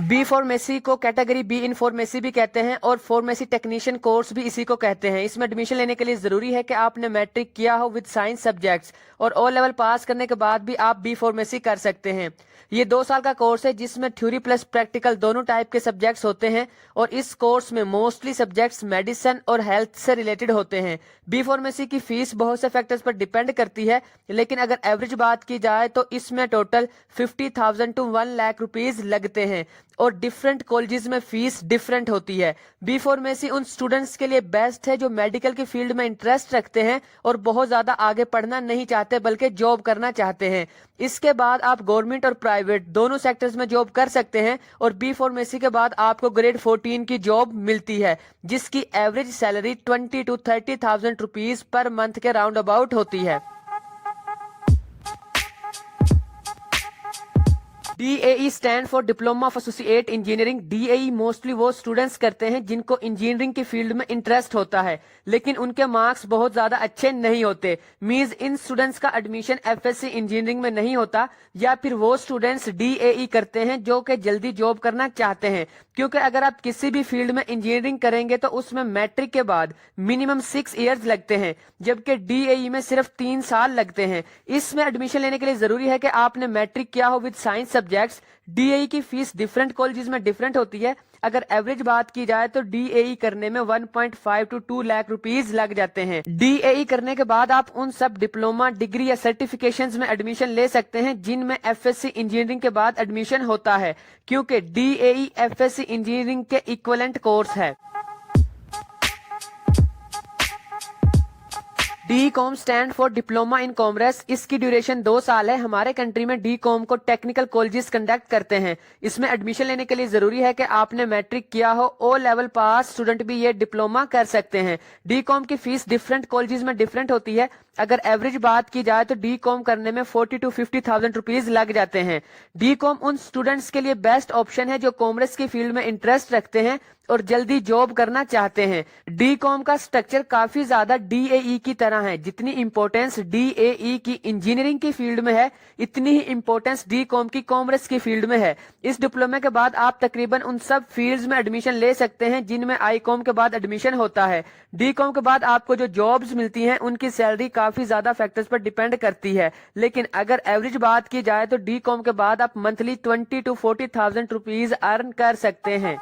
B pharmacy को category be in pharmacy भी कहते हैं और फार्मेसी टेक्नीशियन कोर्स भी इसी को कहते हैं। इसमें एडमिशन लेने के लिए जरूरी है कि आपने मैट्रिक किया हो विद साइंस सब्जेक्ट्स और ओ लेवल पास करने के बाद भी आप बी फार्मेसी कर सकते हैं। ये 2 साल का कोर्स है जिसमें थ्योरी प्लस प्रैक्टिकल दोनों टाइप के सब्जेक्ट्स होते हैं और इस कोर्स में मोस्टली सब्जेक्ट्स मेडिसिन और हेल्थ से रिलेटेड होते हैं। बी फार्मेसी की फीस बहुत से फैक्टर्स पर डिपेंड करती है, लेकिन अगर एवरेज बात की जाए तो इसमें टोटल 50,000 to 1 लाख रुपीज लगते हैं और डिफरेंट कॉलेजेस में फीस डिफरेंट होती है। बी फार्मेसी उन स्टूडेंट्स के लिए बेस्ट है जो मेडिकल की फील्ड में इंटरेस्ट रखते हैं और बहुत ज्यादा आगे पढ़ना नहीं चाहते बल्कि जॉब करना चाहते हैं। इसके बाद आप गवर्नमेंट और प्राइवेट दोनों सेक्टर्स में जॉब कर सकते हैं और बी फार्मेसी के बाद आपको ग्रेड 14 की जॉब मिलती है जिसकी average salary 20 to 30,000 rupees per month के राउंड अबाउट होती है। DAE stand for diploma of associate engineering. DAE mostly वो स्टूडेंट्स करते हैं जिनको इंजीनियरिंग की फील्ड में इंटरेस्ट होता है लेकिन उनके मार्क्स बहुत ज्यादा अच्छे नहीं होते। मींस इन स्टूडेंट्स का एडमिशन FSC इंजीनियरिंग में नहीं होता, या फिर वो स्टूडेंट्स DAE करते हैं जो कि जल्दी जॉब करना चाहते हैं, क्योंकि अगर आप किसी भी फील्ड में इंजीनियरिंग करेंगे तो उसमें मैट्रिक के बाद मिनिमम 6 इयर्स लगते हैं जबकि DAE में सिर्फ 3 साल लगते हैं। इसमें एडमिशन लेने के लिए जरूरी है कि आपने मैट्रिक किया हो विद साइंस सब्जेक्ट्स। DAE की फीस डिफरेंट कॉलेजेस में डिफरेंट होती है। अगर एवरेज बात की जाए तो DAE करने में 1.5 to 2 लाख रुपीज लग जाते हैं। DAE करने के बाद आप उन सब डिप्लोमा डिग्री या सर्टिफिकेशंस में एडमिशन ले सकते हैं जिनमें FSC इंजीनियरिंग के बाद एडमिशन होता है, क्योंकि DAE FSC इंजीनियरिंग के इक्विवेलेंट कोर्स है। DCOM stand for diploma in commerce. इसकी ड्यूरेशन 2 साल है। हमारे कंट्री में DCOM को टेक्निकल कॉलेजेस कंडक्ट करते हैं। इसमें एडमिशन लेने के लिए जरूरी है कि आपने मैट्रिक किया हो। ओ लेवल पास स्टूडेंट भी ये डिप्लोमा कर सकते हैं। DCOM की फीस डिफरेंट कॉलेजेस में डिफरेंट होती है। अगर एवरेज बात की जाए तो DCOM करने में 40 to 50,000 रुपीज लग जाते हैं। DCOM उन स्टूडेंट्स के लिए बेस्ट ऑप्शन है जो कॉमर्स की फील्ड में इंटरेस्ट रखते हैं और जल्दी जॉब करना चाहते हैं। DCOM का स्ट्रक्चर काफी ज्यादा DAE की तरह है। जितनी इंपॉर्टेंस DAE की इंजीनियरिंग की फील्ड में है इतनी ही इंपॉर्टेंस DCOM की कॉमर्स की फील्ड में है। इस डिप्लोमा के बाद आप तकरीबन उन सब फील्ड्स में एडमिशन ले सकते हैं जिनमें ICOM के बाद एडमिशन होता है। DCOM के बाद आपको जो जॉब्स मिलती हैं उनकी सैलरी काफी ज्यादा फैक्टर्स पर डिपेंड करती है, लेकिन अगर एवरेज बात की जाए तो DCOM के बाद आप मंथली 20 to 40,000 रुपीज अर्न कर सकते हैं।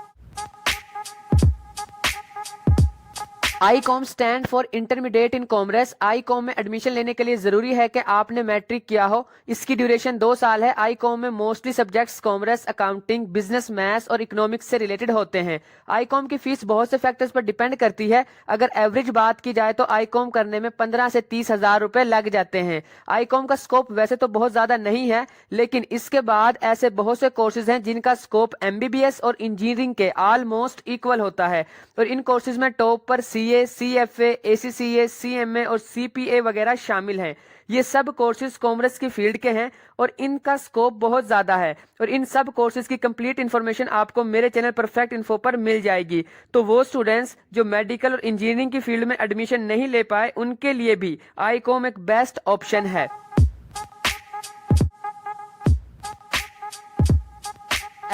ICOM stand for intermediate in commerce. ICOM में एडमिशन लेने के लिए जरूरी है कि आपने मैट्रिक किया हो। इसकी ड्यूरेशन 2 साल है। ICOM में mostly subjects commerce, accounting, business, maths और इकोनॉमिक्स से रिलेटेड होते हैं। ICOM की फीस बहुत से फैक्टर्स पर डिपेंड करती है। अगर एवरेज बात की जाए तो ICOM करने में 15 से 30 हजार रुपए लग जाते हैं। ICOM का स्कोप वैसे तो बहुत ज्यादा नहीं है, लेकिन इसके बाद ऐसे बहुत से कोर्सेज हैं जिनका स्कोप MBBS और इंजीनियरिंग के ऑलमोस्ट इक्वल होता है और इन कोर्सेज में टॉप पर CA, CFA, ACCA, CMA और CPA वगैरह शामिल हैं। ये सब कोर्सेज कॉमर्स की फील्ड के हैं और इनका स्कोप बहुत ज्यादा है और इन सब कोर्सेज की कंप्लीट इन्फॉर्मेशन आपको मेरे चैनल परफेक्ट इन्फो पर मिल जाएगी। तो वो स्टूडेंट्स जो मेडिकल और इंजीनियरिंग की फील्ड में एडमिशन नहीं ले पाए उनके लिए भी ICOM एक बेस्ट ऑप्शन है।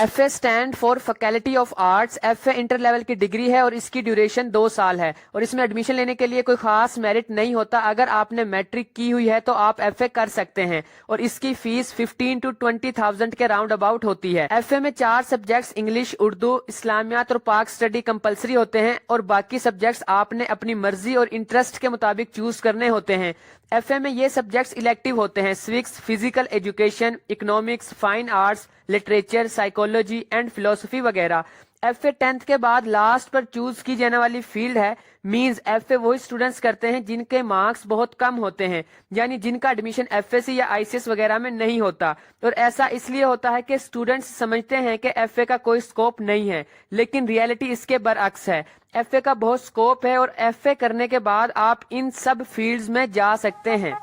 FA stand for faculty of arts. FA inter level की डिग्री है और इसकी ड्यूरेशन 2 साल है और इसमें एडमिशन लेने के लिए कोई खास मेरिट नहीं होता। अगर आपने मैट्रिक की हुई है तो आप FA कर सकते हैं और इसकी फीस 15 to 20,000 के राउंड अबाउट होती है। FA में 4 सब्जेक्ट्स इंग्लिश, उर्दू, इस्लामियात और पाक स्टडी कंपलसरी होते हैं और बाकी सब्जेक्ट्स आपने अपनी मर्जी और इंटरेस्ट के मुताबिक चूज करने होते हैं। FA में ये सब्जेक्ट्स इलेक्टिव होते हैं: civics, physical education, economics, fine arts, literature, psychology and philosophy वगैरह। FA 10th के बाद लास्ट पर चूज की जाने वाली फील्ड है। मींस FA वही स्टूडेंट्स करते हैं जिनके मार्क्स बहुत कम होते हैं, यानी जिनका एडमिशन FSC या ICS वगैरह में नहीं होता। और ऐसा इसलिए होता है कि स्टूडेंट्स समझते हैं कि FA का कोई स्कोप नहीं है, लेकिन रियलिटी इसके बरअक्स है। FA का बहुत स्कोप है और FA करने के बाद आप इन सब फील्ड्स में जा सकते हैं।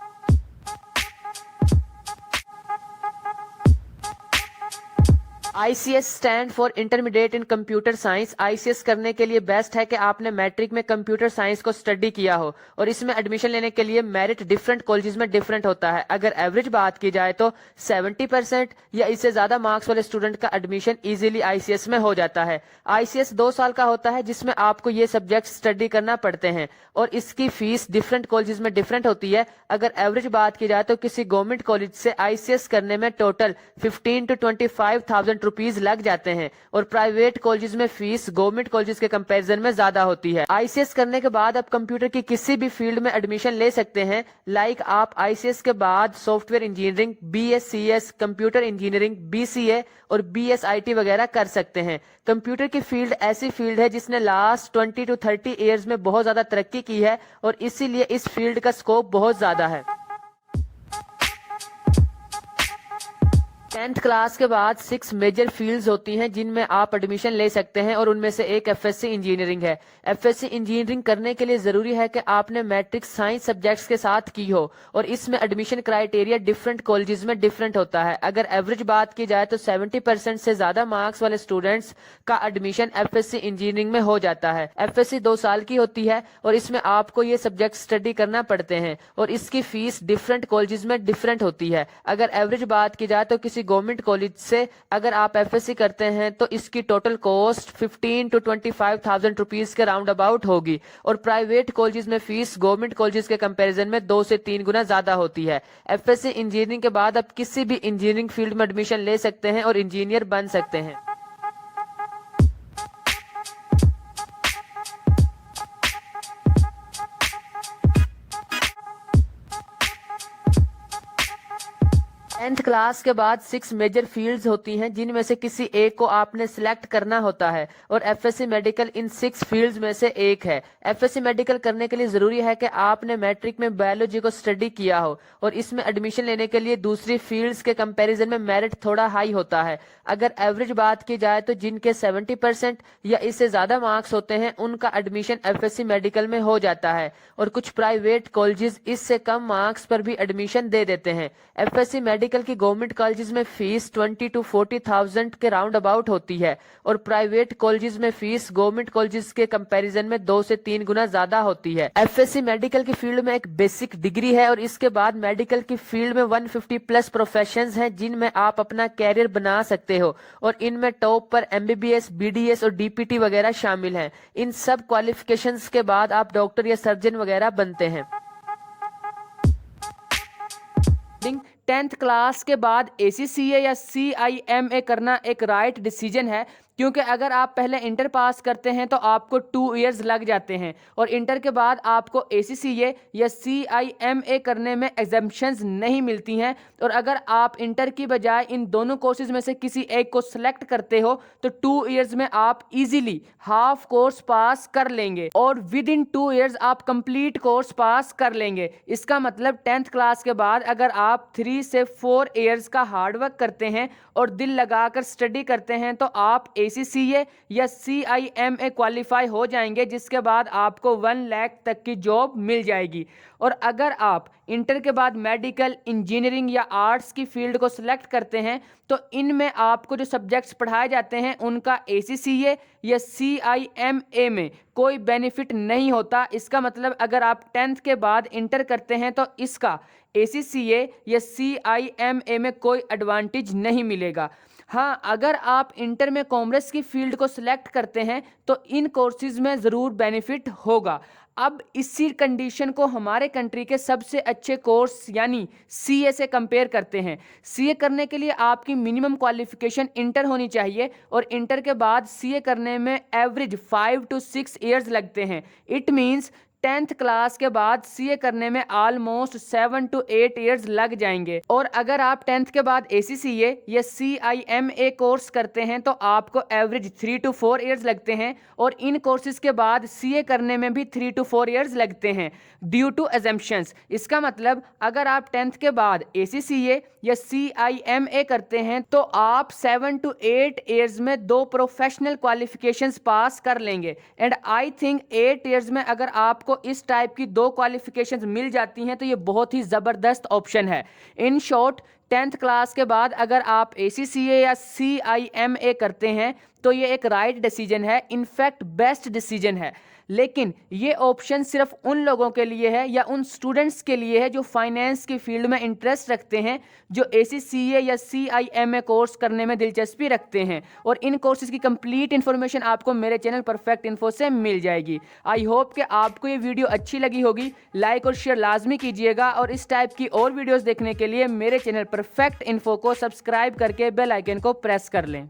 ICS stand for intermediate in computer science. ICS करने के लिए बेस्ट है कि आपने मैट्रिक में कंप्यूटर साइंस को स्टडी किया हो और इसमें एडमिशन लेने के लिए मेरिट डिफरेंट कॉलेजेस में डिफरेंट होता है। अगर एवरेज बात की जाए तो 70% या इससे ज्यादा मार्क्स वाले स्टूडेंट का एडमिशन इजीली ICS में हो जाता है। ICS 2 साल का होता है जिसमें आपको ये सब्जेक्ट स्टडी करना पड़ते हैं और इसकी फीस डिफरेंट कॉलेजेस में डिफरेंट होती है। अगर एवरेज बात की जाए तो किसी गवर्नमेंट कॉलेज से ICS करने में टोटल 15 to 25,000 रुपीज लग जाते हैं और प्राइवेट कॉलेजेस में फीस गवर्नमेंट कॉलेजेस के कंपैरिजन में ज्यादा होती है। ICS करने के बाद आप कंप्यूटर की किसी भी फील्ड में एडमिशन ले सकते हैं। लाइक आप ICS के बाद software engineering, BScs, computer engineering, BCA और BSIT वगैरह कर सकते हैं। कंप्यूटर की फील्ड ऐसी फील्ड है जिसने लास्ट 20 to 30 ईयर्स में बहुत ज्यादा तरक्की की है और इसीलिए इस फील्ड का स्कोप बहुत ज्यादा है। 10th क्लास के बाद 6 मेजर फील्ड्स होती हैं जिनमें आप एडमिशन ले सकते हैं और उनमें से एक FSC इंजीनियरिंग है। FSC इंजीनियरिंग करने के लिए जरूरी है कि आपने मैट्रिक साइंस सब्जेक्ट्स के साथ की हो और इसमें एडमिशन क्राइटेरिया डिफरेंट कॉलेजेस में डिफरेंट होता है। अगर एवरेज बात की जाए तो 70% से ज्यादा मार्क्स वाले स्टूडेंट्स का एडमिशन FSC इंजीनियरिंग में हो जाता है। FSC 2 साल की होती है और इसमें आपको ये सब्जेक्ट स्टडी करना पड़ते हैं और इसकी फीस डिफरेंट कॉलेजेस में डिफरेंट होती है। अगर एवरेज बात की जाए तो किसी गवर्नमेंट कॉलेज से अगर आप FSC करते हैं तो इसकी टोटल कॉस्ट 15 to 25,000 रुपीज के राउंड अबाउट होगी और प्राइवेट कॉलेजेस में फीस गवर्नमेंट कॉलेजेस के कंपैरिजन में 2 से 3 गुना ज्यादा होती है। FSC इंजीनियरिंग के बाद आप किसी भी इंजीनियरिंग फील्ड में एडमिशन ले सकते हैं और इंजीनियर बन सकते हैं। टेंथ क्लास के बाद 6 मेजर फील्ड्स होती हैं जिनमें से किसी एक को आपने सिलेक्ट करना होता है और FSC मेडिकल इन 6 फील्ड्स में से एक है। FSC मेडिकल करने के लिए जरूरी है कि आपने मैट्रिक में बायोलॉजी को स्टडी किया हो और इसमें एडमिशन लेने के लिए दूसरी फील्ड्स के कंपैरिजन में मेरिट थोड़ा हाई होता है। अगर एवरेज बात की जाए तो जिनके 70% या इससे ज्यादा मार्क्स होते हैं उनका एडमिशन FSC मेडिकल में हो जाता है और कुछ प्राइवेट कॉलेजेस इससे कम मार्क्स पर भी एडमिशन दे देते हैं। FSC मेडिकल की गवर्नमेंट कॉलेजेस में फीस 20 to 40,000 के राउंड अबाउट होती है और प्राइवेट कॉलेजेस में फीस गवर्नमेंट कॉलेजेस के कंपैरिजन में 2 से 3 गुना ज्यादा होती है। FSC मेडिकल की फील्ड में एक बेसिक डिग्री है और इसके बाद मेडिकल की फील्ड में 150 प्लस प्रोफेशंस हैं जिनमें आप अपना कैरियर बना सकते हो और इनमें टॉप पर MBBS, BDS और DPT वगैरह शामिल हैं। इन सब क्वालिफिकेशंस के बाद आप डॉक्टर या सर्जन वगैरह बनते हैं। 10th क्लास के बाद ACCA या CIMA करना एक राइट डिसीजन है क्योंकि अगर आप पहले इंटर पास करते हैं तो आपको 2 इयर्स लग जाते हैं और इंटर के बाद आपको ACCA या CIMA करने में एग्जम्पशंस नहीं मिलती हैं और अगर आप इंटर की बजाय इन दोनों कोर्सेज में से किसी एक को सिलेक्ट करते हो तो 2 इयर्स में आप इजीली हाफ कोर्स पास कर लेंगे और विद इन 2 इयर्स आप कंप्लीट कोर्स पास कर लेंगे। इसका मतलब 10th क्लास के बाद अगर आप 3 से 4 इयर्स का हार्डवर्क करते हैं और दिल लगाकर स्टडी करते हैं तो आप ACCA या CIMA क्वालिफाई हो जाएंगे जिसके बाद आपको 1 लाख तक की जॉब मिल जाएगी। और अगर आप इंटर के बाद मेडिकल, इंजीनियरिंग या आर्ट्स की फील्ड को सिलेक्ट करते हैं तो इनमें आपको जो सब्जेक्ट्स पढ़ाए जाते हैं उनका ACCA या CIMA में कोई बेनिफिट नहीं होता। इसका मतलब अगर आप 10th के बाद इंटर करते हैं तो इसका ACCA या CIMA में कोई एडवांटेज नहीं मिलेगा। हाँ, अगर आप इंटर में कॉमर्स की फील्ड को सिलेक्ट करते हैं तो इन कोर्सेज में ज़रूर बेनिफिट होगा। अब इसी कंडीशन को हमारे कंट्री के सबसे अच्छे कोर्स यानी CA से कंपेयर करते हैं। CA करने के लिए आपकी मिनिमम क्वालिफिकेशन इंटर होनी चाहिए और इंटर के बाद CA करने में एवरेज 5 to 6 इयर्स लगते हैं। इट मीन्स 10th क्लास के बाद CA करने में ऑलमोस्ट 7 to 8 इयर्स लग जाएंगे और अगर आप 10th के बाद ACCA या CIMA कोर्स करते हैं तो आपको एवरेज 3 to 4 इयर्स लगते हैं और इन कोर्सेज के बाद CA करने में भी 3 to 4 इयर्स लगते हैं ड्यू टू एजम्पशंस। इसका मतलब अगर आप 10th के बाद ACCA या CIMA करते हैं तो आप 7 to 8 इयर्स में 2 प्रोफेशनल क्वालिफिकेशंस पास कर लेंगे एंड आई थिंक 8 इयर्स में अगर आप आपको इस टाइप की 2 क्वालिफिकेशंस मिल जाती हैं तो ये बहुत ही ज़बरदस्त ऑप्शन है। इन शॉर्ट 10th क्लास के बाद अगर आप ACCA या CIMA करते हैं तो ये एक राइट डिसीजन है, इनफैक्ट बेस्ट डिसीजन है। लेकिन ये ऑप्शन सिर्फ उन लोगों के लिए है या उन स्टूडेंट्स के लिए है जो फाइनेंस की फील्ड में इंटरेस्ट रखते हैं, जो ACCA या CIMA कोर्स करने में दिलचस्पी रखते हैं। और इन कोर्सेज की कंप्लीट इन्फॉर्मेशन आपको मेरे चैनल परफेक्ट इन्फो से मिल जाएगी। आई होप कि आपको ये वीडियो अच्छी लगी होगी। लाइक और शेयर लाजमी कीजिएगा और इस टाइप की और वीडियोज़ देखने के लिए मेरे चैनल परफेक्ट इन्फो को सब्सक्राइब करके बेल आइकन को प्रेस कर लें।